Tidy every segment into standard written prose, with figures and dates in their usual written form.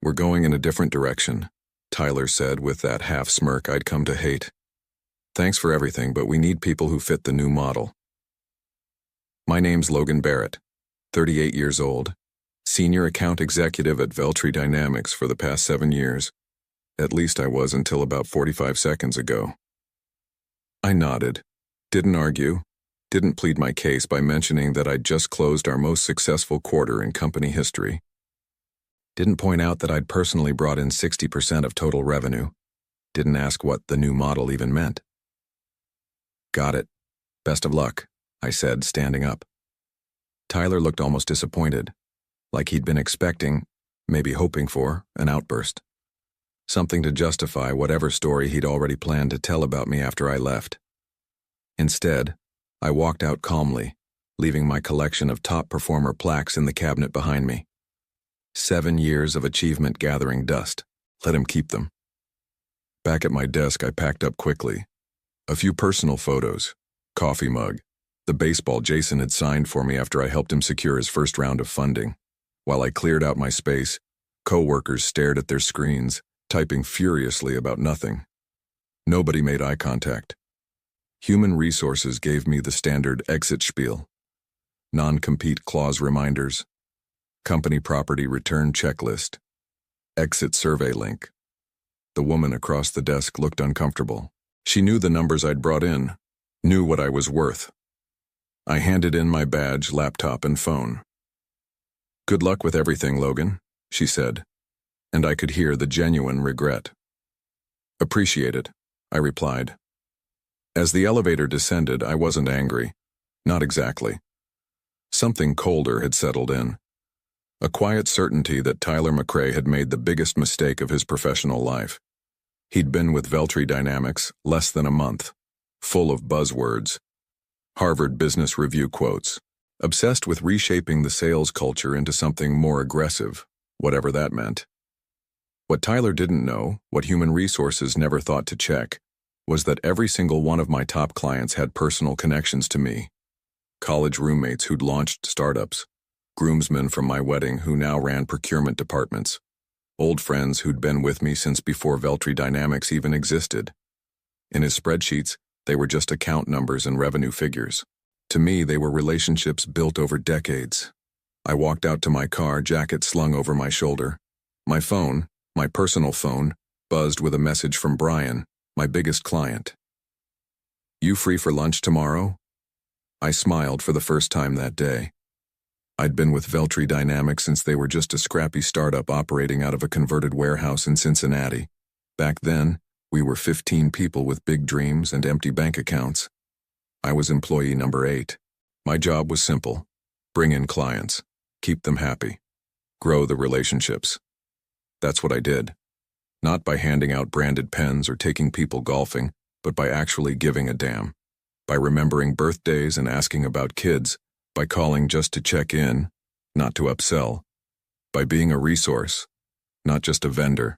We're going in a different direction, Tyler said with that half smirk I'd come to hate. Thanks for everything, but we need people who fit the new model. My name's Logan Barrett, 38 years old, senior account executive at Veltri Dynamics for the past 7 years. At least I was until about 45 seconds ago. I nodded, didn't argue, didn't plead my case by mentioning that I'd just closed our most successful quarter in company history. Didn't point out that I'd personally brought in 60% of total revenue. Didn't ask what the new model even meant. Got it. Best of luck, I said, standing up. Tyler looked almost disappointed, like he'd been expecting, maybe hoping for, an outburst. Something to justify whatever story he'd already planned to tell about me after I left. Instead, I walked out calmly, leaving my collection of top performer plaques in the cabinet behind me. 7 years of achievement gathering dust. Let him keep them. Back at my desk, I packed up quickly. A few personal photos, coffee mug, the baseball Jason had signed for me after I helped him secure his first round of funding. While I cleared out my space, co-workers stared at their screens, typing furiously about nothing. Nobody made eye contact. Human Resources gave me the standard exit spiel. Non-compete clause reminders. Company property return checklist. Exit survey link. The woman across the desk looked uncomfortable. She knew the numbers I'd brought in, knew what I was worth. I handed in my badge, laptop, and phone. Good luck with everything, Logan, she said, and I could hear the genuine regret. Appreciate it, I replied. As the elevator descended, I wasn't angry. Not exactly. Something colder had settled in. A quiet certainty that Tyler McRae had made the biggest mistake of his professional life. He'd been with Veltri Dynamics less than a month, full of buzzwords, Harvard Business Review quotes, obsessed with reshaping the sales culture into something more aggressive, whatever that meant. What Tyler didn't know, what Human Resources never thought to check, was that every single one of my top clients had personal connections to me. College roommates who'd launched startups, groomsmen from my wedding who now ran procurement departments, old friends who'd been with me since before Veltri Dynamics even existed. In his spreadsheets, they were just account numbers and revenue figures. To me, they were relationships built over decades. I walked out to my car, jacket slung over my shoulder. My phone, my personal phone, buzzed with a message from Brian, my biggest client. You free for lunch tomorrow? I smiled for the first time that day. I'd been with Veltri Dynamics since they were just a scrappy startup operating out of a converted warehouse in Cincinnati. Back then, we were 15 people with big dreams and empty bank accounts. I was employee number 8. My job was simple. Bring in clients, keep them happy, grow the relationships. That's what I did. Not by handing out branded pens or taking people golfing, but by actually giving a damn. By remembering birthdays and asking about kids, by calling just to check in, not to upsell. By being a resource, not just a vendor.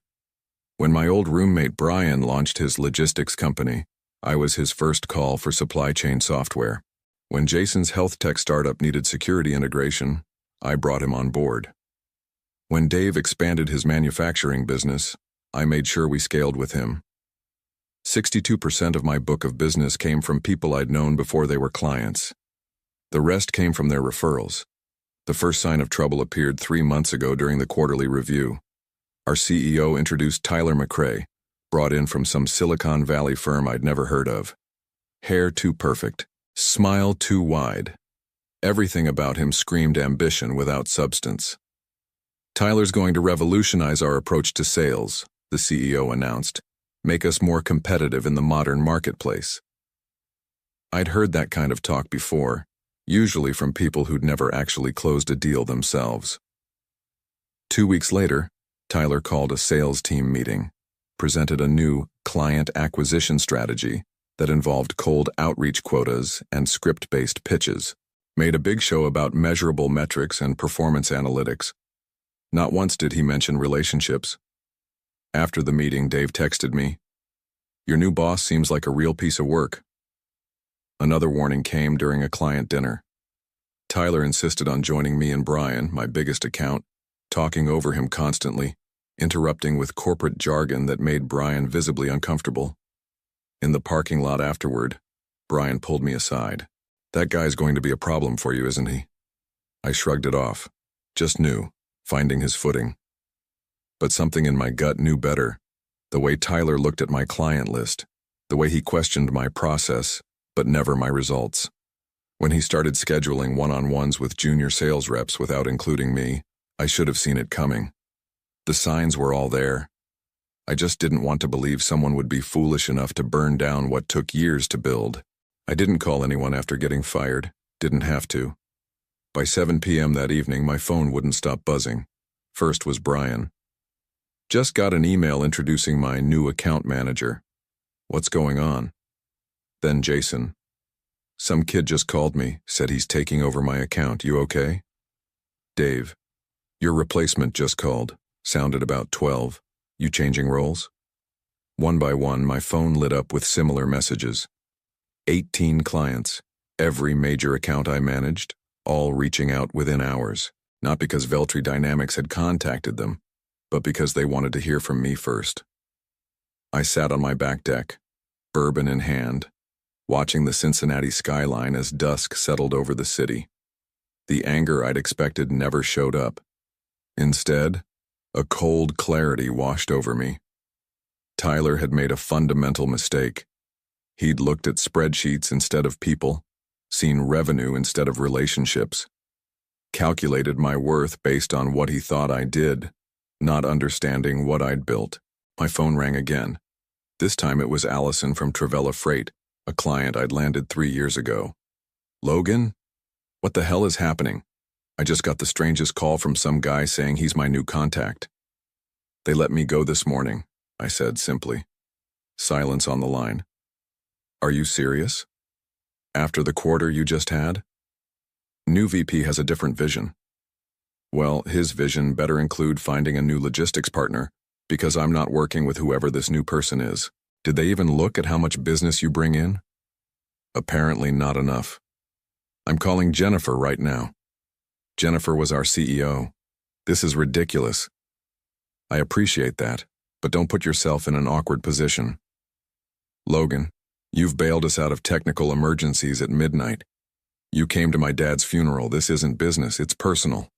When my old roommate Brian launched his logistics company, I was his first call for supply chain software. When Jason's health tech startup needed security integration, I brought him on board. When Dave expanded his manufacturing business, I made sure we scaled with him. 62% of my book of business came from people I'd known before they were clients. The rest came from their referrals. The first sign of trouble appeared 3 months ago during the quarterly review. Our CEO introduced Tyler McRae, brought in from some Silicon Valley firm I'd never heard of. Hair too perfect, smile too wide. Everything about him screamed ambition without substance. Tyler's going to revolutionize our approach to sales, the CEO announced, make us more competitive in the modern marketplace. I'd heard that kind of talk before, usually from people who'd never actually closed a deal themselves. 2 weeks later, Tyler called a sales team meeting, presented a new client acquisition strategy that involved cold outreach quotas and script-based pitches, made a big show about measurable metrics and performance analytics. Not once did he mention relationships. After the meeting, Dave texted me, "Your new boss seems like a real piece of work." Another warning came during a client dinner. Tyler insisted on joining me and Brian, my biggest account, talking over him constantly, interrupting with corporate jargon that made Brian visibly uncomfortable. In the parking lot afterward, Brian pulled me aside. "That guy's going to be a problem for you, isn't he?" I shrugged it off. Just knew, finding his footing. But something in my gut knew better. The way Tyler looked at my client list, the way he questioned my process, but never my results. When he started scheduling one-on-ones with junior sales reps without including me, I should have seen it coming. The signs were all there. I just didn't want to believe someone would be foolish enough to burn down what took years to build. I didn't call anyone after getting fired, didn't have to. By 7 p.m. that evening, my phone wouldn't stop buzzing. First was Brian. "Just got an email introducing my new account manager. What's going on?" Then Jason. "Some kid just called me, said he's taking over my account. You okay?" Dave. "Your replacement just called. Sounded about 12. You changing roles?" One by one, my phone lit up with similar messages. 18 clients, every major account I managed, all reaching out within hours, not because Veltri Dynamics had contacted them, but because they wanted to hear from me first. I sat on my back deck, bourbon in hand, watching the Cincinnati skyline as dusk settled over the city. The anger I'd expected never showed up. Instead, a cold clarity washed over me. Tyler had made a fundamental mistake. He'd looked at spreadsheets instead of people, seen revenue instead of relationships, calculated my worth based on what he thought I did, not understanding what I'd built. My phone rang again. This time it was Allison from Travella Freight, a client I'd landed 3 years ago. "Logan? What the hell is happening? I just got the strangest call from some guy saying he's my new contact." "They let me go this morning," I said simply. Silence on the line. "Are you serious? After the quarter you just had?" "New VP has a different vision." "Well, his vision better include finding a new logistics partner, because I'm not working with whoever this new person is. Did they even look at how much business you bring in?" "Apparently not enough. I'm calling Jennifer right now." Jennifer was our CEO. "This is ridiculous." "I appreciate that, but don't put yourself in an awkward position." "Logan, you've bailed us out of technical emergencies at midnight. You came to my dad's funeral. This isn't business, it's personal."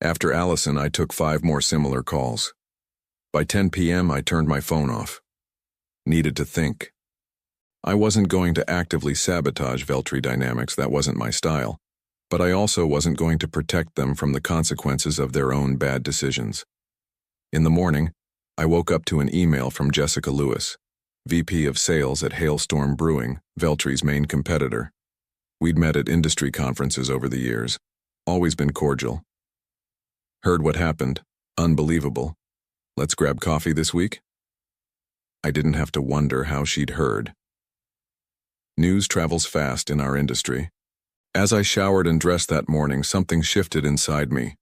After Allison, I took 5 more similar calls. By 10 p.m., I turned my phone off. Needed to think. I wasn't going to actively sabotage Veltri Dynamics, that wasn't my style, but I also wasn't going to protect them from the consequences of their own bad decisions. In the morning, I woke up to an email from Jessica Lewis, VP of Sales at Hailstorm Brewing, Veltri's main competitor. We'd met at industry conferences over the years, always been cordial. "Heard what happened. Unbelievable. Let's grab coffee this week?" I didn't have to wonder how she'd heard. News travels fast in our industry. As I showered and dressed that morning, something shifted inside me.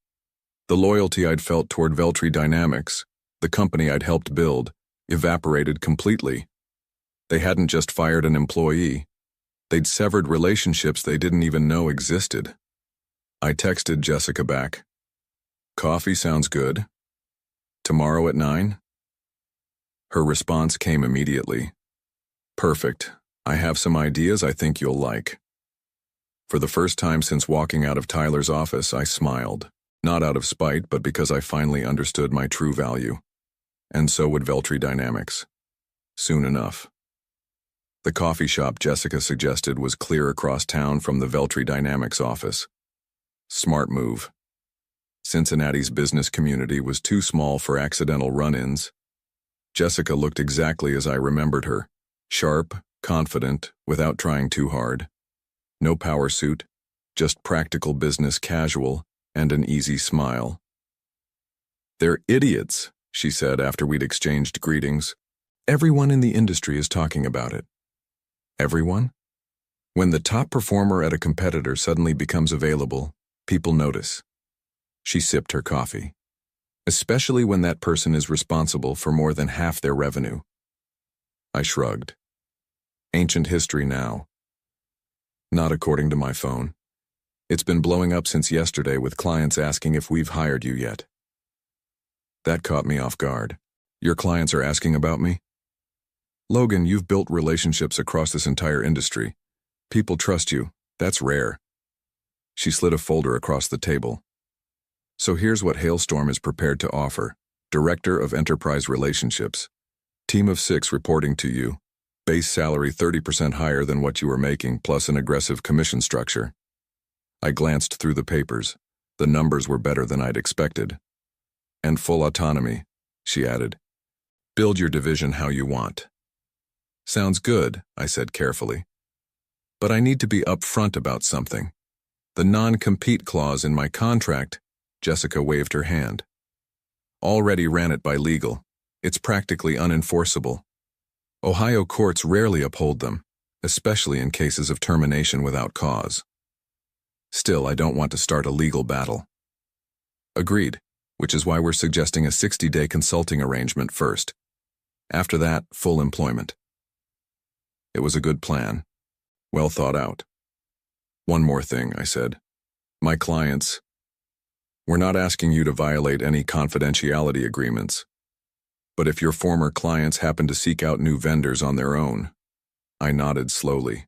The loyalty I'd felt toward Veltri Dynamics, the company I'd helped build, evaporated completely. They hadn't just fired an employee. They'd severed relationships they didn't even know existed. I texted Jessica back. "Coffee sounds good. Tomorrow at 9? Her response came immediately. "Perfect. I have some ideas I think you'll like." For the first time since walking out of Tyler's office, I smiled. Not out of spite, but because I finally understood my true value. And so would Veltri Dynamics. Soon enough. The coffee shop Jessica suggested was clear across town from the Veltri Dynamics office. Smart move. Cincinnati's business community was too small for accidental run-ins. Jessica looked exactly as I remembered her. Sharp, confident, without trying too hard. No power suit, just practical business casual and an easy smile. "They're idiots," she said after we'd exchanged greetings. "Everyone in the industry is talking about it." Everyone? When the top performer at a competitor suddenly becomes available, people notice. She sipped her coffee. Especially when that person is responsible for more than half their revenue. I shrugged. Ancient history now. Not according to my phone. It's been blowing up since yesterday with clients asking if we've hired you yet. That caught me off guard. Your clients are asking about me? Logan, you've built relationships across this entire industry. People trust you. That's rare. She slid a folder across the table. So here's what Hailstorm is prepared to offer. Director of Enterprise Relationships. Team of 6 reporting to you. Base salary 30% higher than what you were making, plus an aggressive commission structure. I glanced through the papers. The numbers were better than I'd expected. And full autonomy, she added. Build your division how you want. Sounds good, I said carefully. But I need to be upfront about something. The non-compete clause in my contract. Jessica waved her hand. Already ran it by legal. It's practically unenforceable. Ohio courts rarely uphold them, especially in cases of termination without cause. Still, I don't want to start a legal battle. Agreed, which is why we're suggesting a 60-day consulting arrangement first. After that, full employment. It was a good plan. Well thought out. One more thing, I said. My clients. We're not asking you to violate any confidentiality agreements. But if your former clients happen to seek out new vendors on their own, I nodded slowly.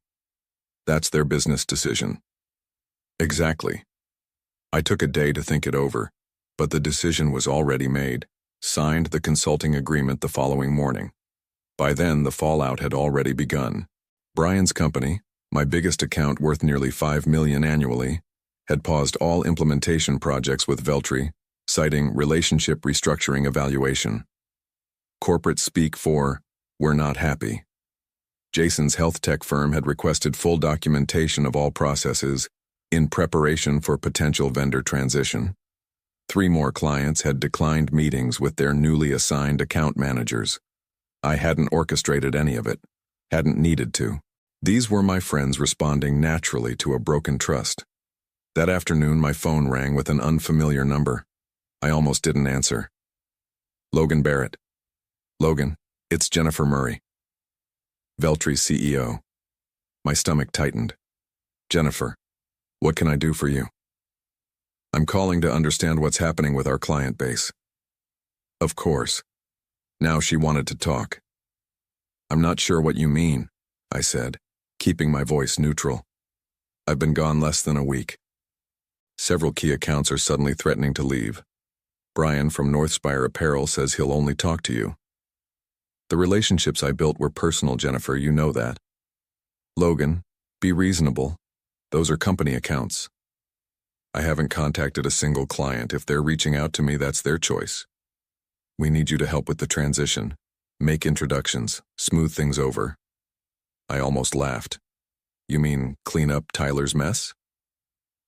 That's their business decision. Exactly. I took a day to think it over, but the decision was already made. Signed the consulting agreement the following morning. By then, the fallout had already begun. Brian's company, my biggest account worth nearly $5 million annually, had paused all implementation projects with Veltri, citing relationship restructuring evaluation. Corporate speak for, we're not happy. Jason's health tech firm had requested full documentation of all processes in preparation for potential vendor transition. 3 more clients had declined meetings with their newly assigned account managers. I hadn't orchestrated any of it, hadn't needed to. These were my friends responding naturally to a broken trust. That afternoon, my phone rang with an unfamiliar number. I almost didn't answer. Logan Barrett. Logan, it's Jennifer Murray. Veltri's CEO. My stomach tightened. Jennifer, what can I do for you? I'm calling to understand what's happening with our client base. Of course. Now she wanted to talk. I'm not sure what you mean, I said, keeping my voice neutral. I've been gone less than a week. Several key accounts are suddenly threatening to leave. Brian from Northspire Apparel says he'll only talk to you. The relationships I built were personal, Jennifer, you know that. Logan, be reasonable. Those are company accounts. I haven't contacted a single client. If they're reaching out to me, that's their choice. We need you to help with the transition. Make introductions, smooth things over. I almost laughed. You mean clean up Tyler's mess?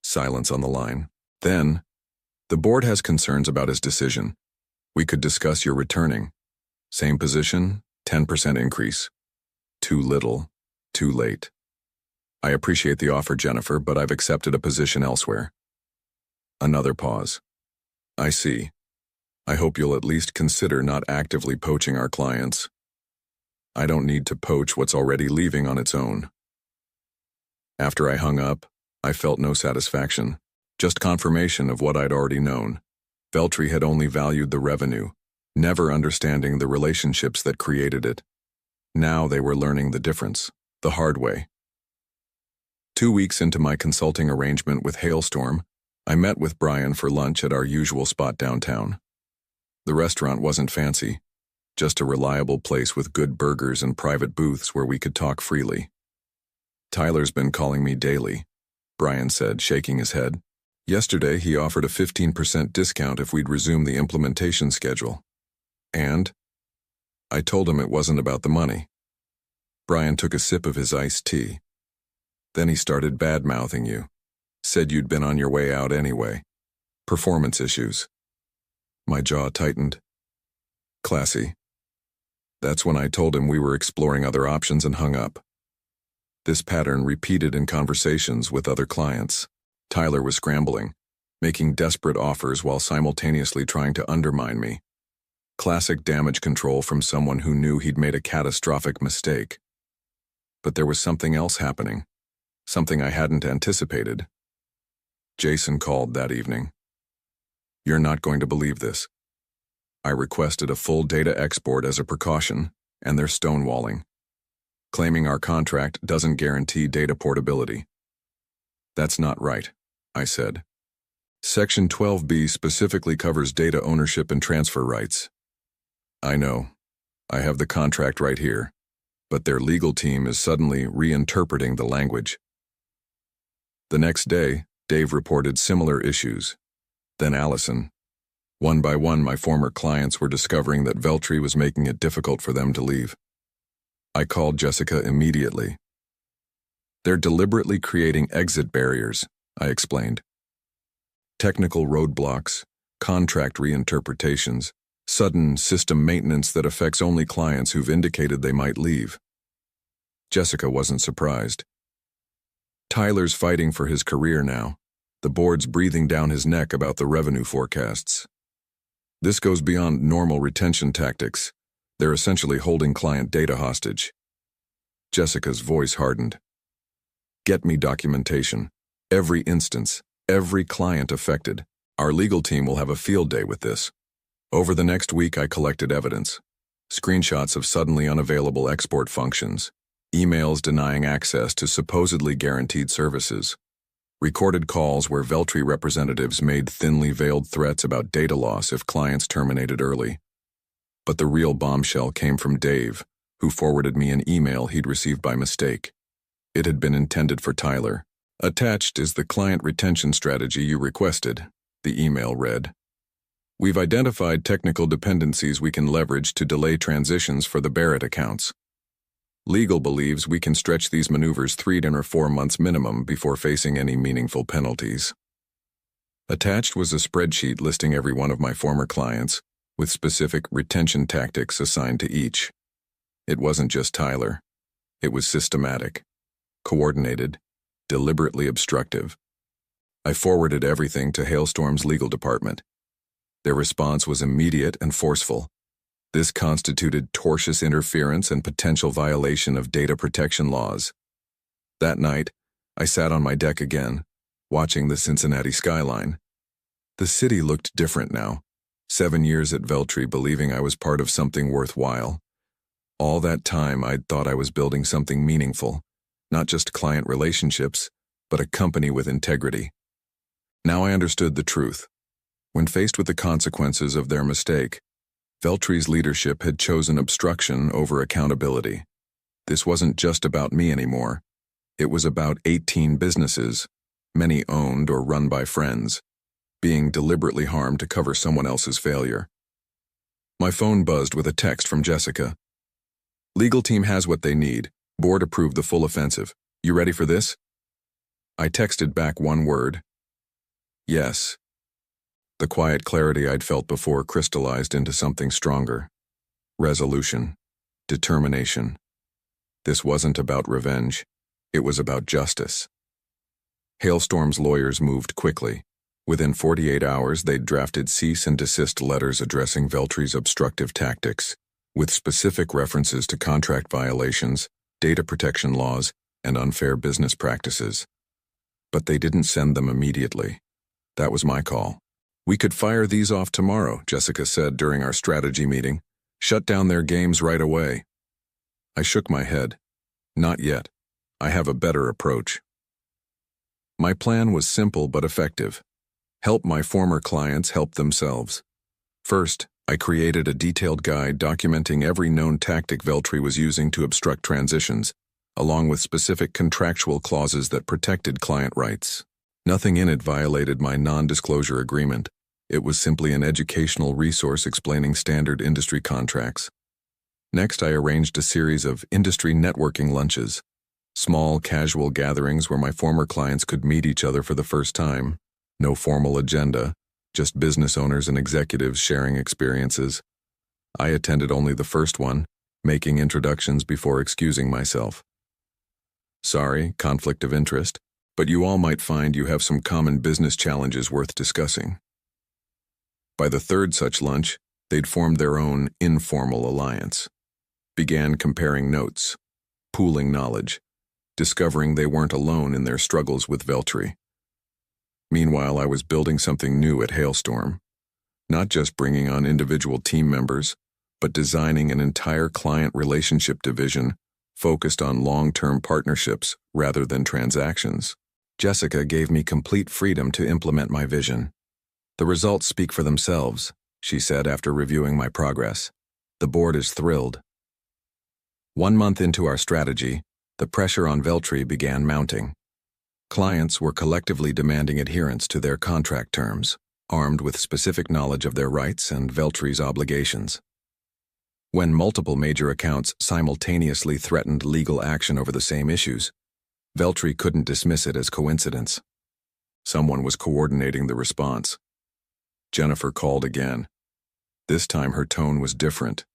Silence on the line. Then, the board has concerns about his decision. We could discuss your returning. Same position, 10% increase. Too little, too late. I appreciate the offer, Jennifer, but I've accepted a position elsewhere. Another pause. I see. I hope you'll at least consider not actively poaching our clients. I don't need to poach what's already leaving on its own. After I hung up, I felt no satisfaction, just confirmation of what I'd already known. Veltri had only valued the revenue, never understanding the relationships that created it. Now they were learning the difference, the hard way. 2 weeks into my consulting arrangement with Hailstorm, I met with Brian for lunch at our usual spot downtown. The restaurant wasn't fancy, just a reliable place with good burgers and private booths where we could talk freely. Tyler's been calling me daily, Brian said, shaking his head. Yesterday, he offered a 15% discount if we'd resume the implementation schedule. And? I told him it wasn't about the money. Brian took a sip of his iced tea. Then he started bad-mouthing you. Said you'd been on your way out anyway. Performance issues. My jaw tightened. Classy. That's when I told him we were exploring other options and hung up. This pattern repeated in conversations with other clients. Tyler was scrambling, making desperate offers while simultaneously trying to undermine me. Classic damage control from someone who knew he'd made a catastrophic mistake. But there was something else happening, something I hadn't anticipated. Jason called that evening. You're not going to believe this. I requested a full data export as a precaution, and they're stonewalling, claiming our contract doesn't guarantee data portability. That's not right, I said. Section 12B specifically covers data ownership and transfer rights. I know. I have the contract right here, but their legal team is suddenly reinterpreting the language. The next day, Dave reported similar issues. Then Allison. One by one, my former clients were discovering that Veltri was making it difficult for them to leave. I called Jessica immediately. They're deliberately creating exit barriers, I explained. Technical roadblocks, contract reinterpretations, sudden system maintenance that affects only clients who've indicated they might leave. Jessica wasn't surprised. Tyler's fighting for his career now. The board's breathing down his neck about the revenue forecasts. This goes beyond normal retention tactics. They're essentially holding client data hostage. Jessica's voice hardened. Get me documentation. Every instance, every client affected. Our legal team will have a field day with this. Over the next week, I collected evidence. Screenshots of suddenly unavailable export functions. Emails denying access to supposedly guaranteed services. Recorded calls where Veltri representatives made thinly veiled threats about data loss if clients terminated early. But the real bombshell came from Dave, who forwarded me an email he'd received by mistake. It had been intended for Tyler. Attached is the client retention strategy you requested, the email read. We've identified technical dependencies we can leverage to delay transitions for the Barrett accounts. Legal believes we can stretch these maneuvers 3 or 4 months minimum before facing any meaningful penalties. Attached was a spreadsheet listing every one of my former clients, with specific retention tactics assigned to each. It wasn't just Tyler. It was systematic, coordinated, deliberately obstructive. I forwarded everything to Hailstorm's legal department. Their response was immediate and forceful. This constituted tortious interference and potential violation of data protection laws. That night, I sat on my deck again, watching the Cincinnati skyline. The city looked different now. 7 years at Veltri, believing I was part of something worthwhile. All that time, I'd thought I was building something meaningful, not just client relationships, but a company with integrity. Now I understood the truth. When faced with the consequences of their mistake, Veltri's leadership had chosen obstruction over accountability. This wasn't just about me anymore. It was about 18 businesses, many owned or run by friends, being deliberately harmed to cover someone else's failure. My phone buzzed with a text from Jessica. Legal team has what they need. Board approved the full offensive. You ready for this? I texted back one word. Yes. The quiet clarity I'd felt before crystallized into something stronger. Resolution. Determination. This wasn't about revenge. It was about justice. Hailstorm's lawyers moved quickly. Within 48 hours, they'd drafted cease and desist letters addressing Veltri's obstructive tactics, with specific references to contract violations, data protection laws, and unfair business practices. But they didn't send them immediately. That was my call. We could fire these off tomorrow, Jessica said during our strategy meeting. Shut down their games right away. I shook my head. Not yet. I have a better approach. My plan was simple but effective. Help my former clients help themselves. First, I created a detailed guide documenting every known tactic Veltri was using to obstruct transitions, along with specific contractual clauses that protected client rights. Nothing in it violated my non-disclosure agreement. It was simply an educational resource explaining standard industry contracts. Next, I arranged a series of industry networking lunches, small, casual gatherings where my former clients could meet each other for the first time. No formal agenda, just business owners and executives sharing experiences. I attended only the first one, making introductions before excusing myself. Sorry, conflict of interest, but you all might find you have some common business challenges worth discussing. By the third such lunch, they'd formed their own informal alliance, began comparing notes, pooling knowledge, discovering they weren't alone in their struggles with Veltri. Meanwhile, I was building something new at Hailstorm, Not just bringing on individual team members, but designing an entire client relationship division focused on long-term partnerships rather than transactions. Jessica gave me complete freedom to implement my vision. "The results speak for themselves," she said after reviewing my progress. "The board is thrilled." 1 month into our strategy, the pressure on Veltri began mounting. Clients were collectively demanding adherence to their contract terms, armed with specific knowledge of their rights and Veltri's obligations. When multiple major accounts simultaneously threatened legal action over the same issues, Veltri couldn't dismiss it as coincidence. Someone was coordinating the response. Jennifer called again. This time her tone was different,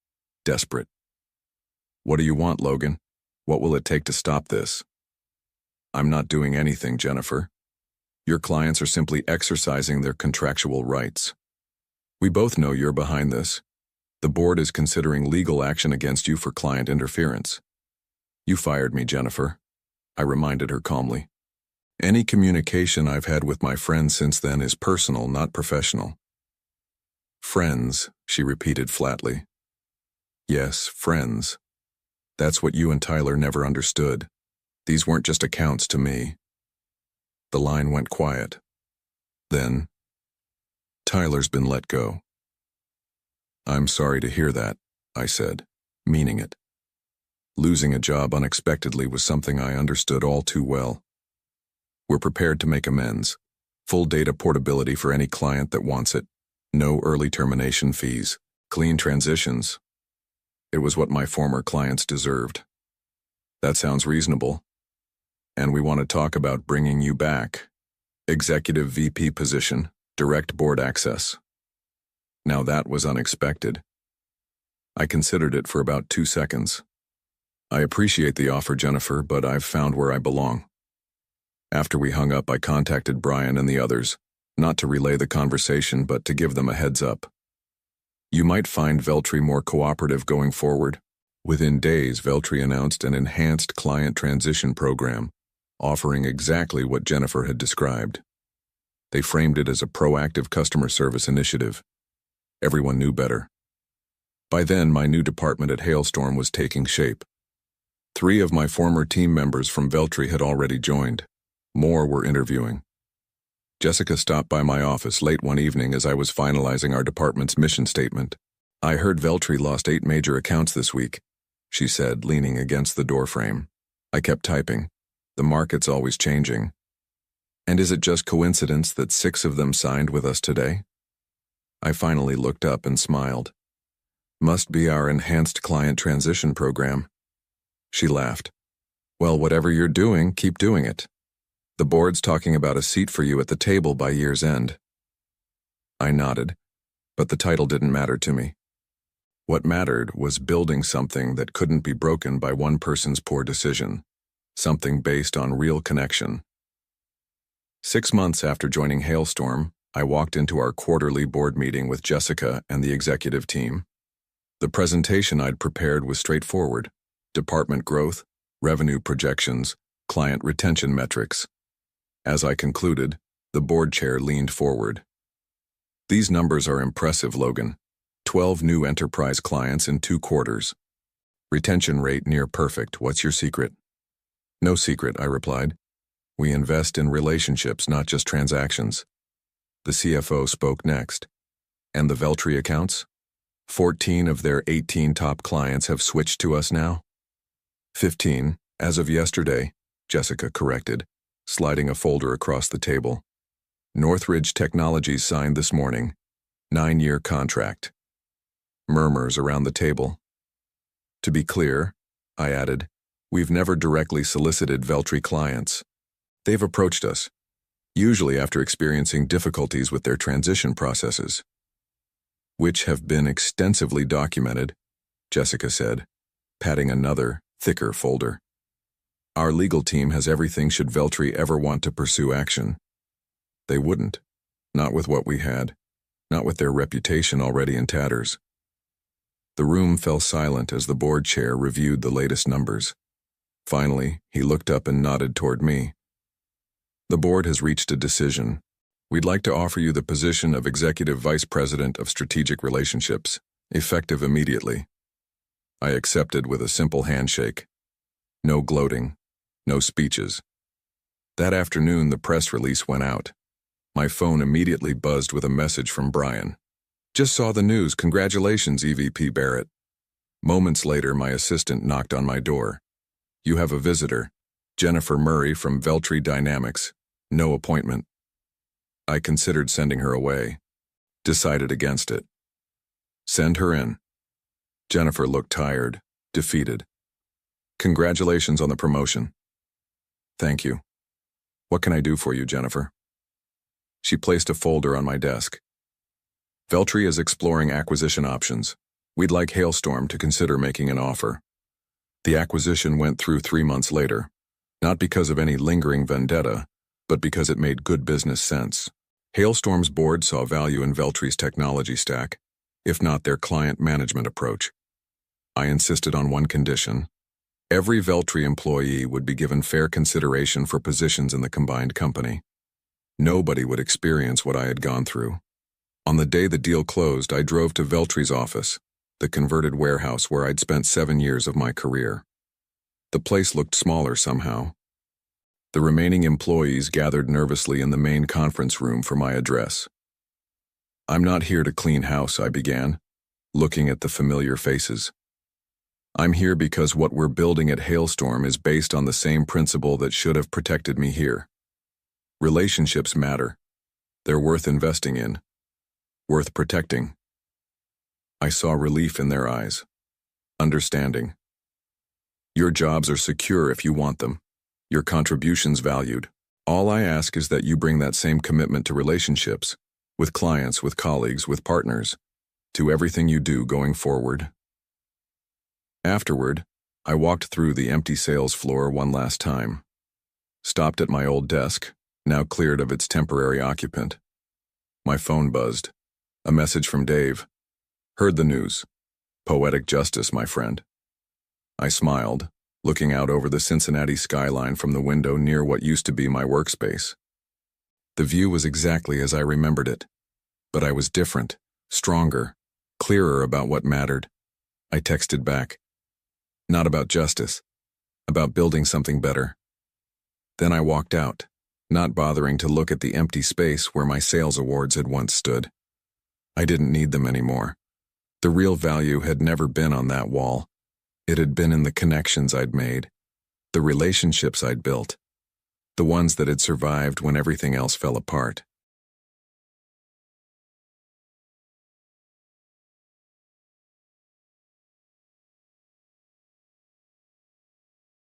desperate. "What do you want, Logan? What will it take to stop this?" "I'm not doing anything, Jennifer. Your clients are simply exercising their contractual rights. We both know you're behind this. The board is considering legal action against you for client interference." "You fired me, Jennifer," I reminded her calmly. "Any communication I've had with my friends since then is personal, not professional." "Friends," she repeated flatly. "Yes, friends. That's what you and Tyler never understood. These weren't just accounts to me." The line went quiet. Then, "Tyler's been let go." "I'm sorry to hear that," I said, meaning it. Losing a job unexpectedly was something I understood all too well. "We're prepared to make amends. Full data portability for any client that wants it. No early termination fees. Clean transitions." It was what my former clients deserved. "That sounds reasonable. And we want to talk about bringing you back. Executive VP position, direct board access." Now that was unexpected. I considered it for about 2 seconds. "I appreciate the offer, Jennifer, but I've found where I belong." After we hung up, I contacted Brian and the others, not to relay the conversation, but to give them a heads up. "You might find Veltri more cooperative going forward." Within days, Veltri announced an enhanced client transition program, offering exactly what Jennifer had described. They framed it as a proactive customer service initiative. Everyone knew better. By then, my new department at Hailstorm was taking shape. 3 of my former team members from Veltri had already joined. More were interviewing. Jessica stopped by my office late one evening as I was finalizing our department's mission statement. "I heard Veltri lost 8 major accounts this week," she said, leaning against the doorframe. I kept typing. The market's always changing. "And is it just coincidence that 6 of them signed with us today?" I finally looked up and smiled. "Must be our enhanced client transition program." She laughed. "Well, whatever you're doing, keep doing it. The board's talking about a seat for you at the table by year's end." I nodded, but the title didn't matter to me. What mattered was building something that couldn't be broken by one person's poor decision, something based on real connection. 6 months after joining Hailstorm, I walked into our quarterly board meeting with Jessica and the executive team. The presentation I'd prepared was straightforward: department growth, revenue projections, client retention metrics. As I concluded, the board chair leaned forward. "These numbers are impressive, Logan. 12 new enterprise clients in 2 quarters. Retention rate near perfect. What's your secret?" "No secret," I replied. "We invest in relationships, not just transactions." The CFO spoke next. "And the Veltri accounts? 14 of their 18 top clients have switched to us now?" 15, as of yesterday," Jessica corrected, sliding a folder across the table. "Northridge Technologies signed this morning. 9-year contract." Murmurs around the table. "To be clear," I added, "we've never directly solicited Veltri clients. They've approached us, usually after experiencing difficulties with their transition processes." "Which have been extensively documented," Jessica said, patting another, thicker folder. "Our legal team has everything should Veltri ever want to pursue action." They wouldn't. Not with what we had. Not with their reputation already in tatters. The room fell silent as the board chair reviewed the latest numbers. Finally, he looked up and nodded toward me. "The board has reached a decision. We'd like to offer you the position of Executive Vice President of Strategic Relationships, effective immediately. I accepted with a simple handshake. No gloating, no speeches. That afternoon, the press release went out. My phone immediately buzzed with a message from Brian. Just saw the news. Congratulations, EVP Barrett. Moments later, my assistant knocked on my door. You have a visitor, Jennifer Murray from Veltri Dynamics. No appointment. I considered sending her away. Decided against it. Send her in. Jennifer looked tired, defeated. Congratulations on the promotion. Thank you. What can I do for you, Jennifer? She placed a folder on my desk. Veltri is exploring acquisition options. We'd like Hailstorm to consider making an offer. The acquisition went through 3 months later, not because of any lingering vendetta, but because it made good business sense. Hailstorm's board saw value in Veltri's technology stack, if not their client management approach. I insisted on one condition. Every Veltri employee would be given fair consideration for positions in the combined company. Nobody would experience what I had gone through. On the day the deal closed, I drove to Veltri's office, the converted warehouse where I'd spent 7 years of my career. The place looked smaller somehow. The remaining employees gathered nervously in the main conference room for my address. I'm not here to clean house, I began, looking at the familiar faces. I'm here because what we're building at Hailstorm is based on the same principle that should have protected me here. Relationships matter. They're worth investing in. Worth protecting. I saw relief in their eyes. Understanding. Your jobs are secure if you want them. Your contributions valued. All I ask is that you bring that same commitment to relationships, with clients, with colleagues, with partners, to everything you do going forward. Afterward, I walked through the empty sales floor one last time. Stopped at my old desk, now cleared of its temporary occupant. My phone buzzed. A message from Dave. Heard the news. Poetic justice, my friend. I smiled, looking out over the Cincinnati skyline from the window near what used to be my workspace. The view was exactly as I remembered it, but I was different, stronger, clearer about what mattered. I texted back. Not about justice, about building something better. Then I walked out, not bothering to look at the empty space where my sales awards had once stood. I didn't need them anymore. The real value had never been on that wall. It had been in the connections I'd made, the relationships I'd built, the ones that had survived when everything else fell apart.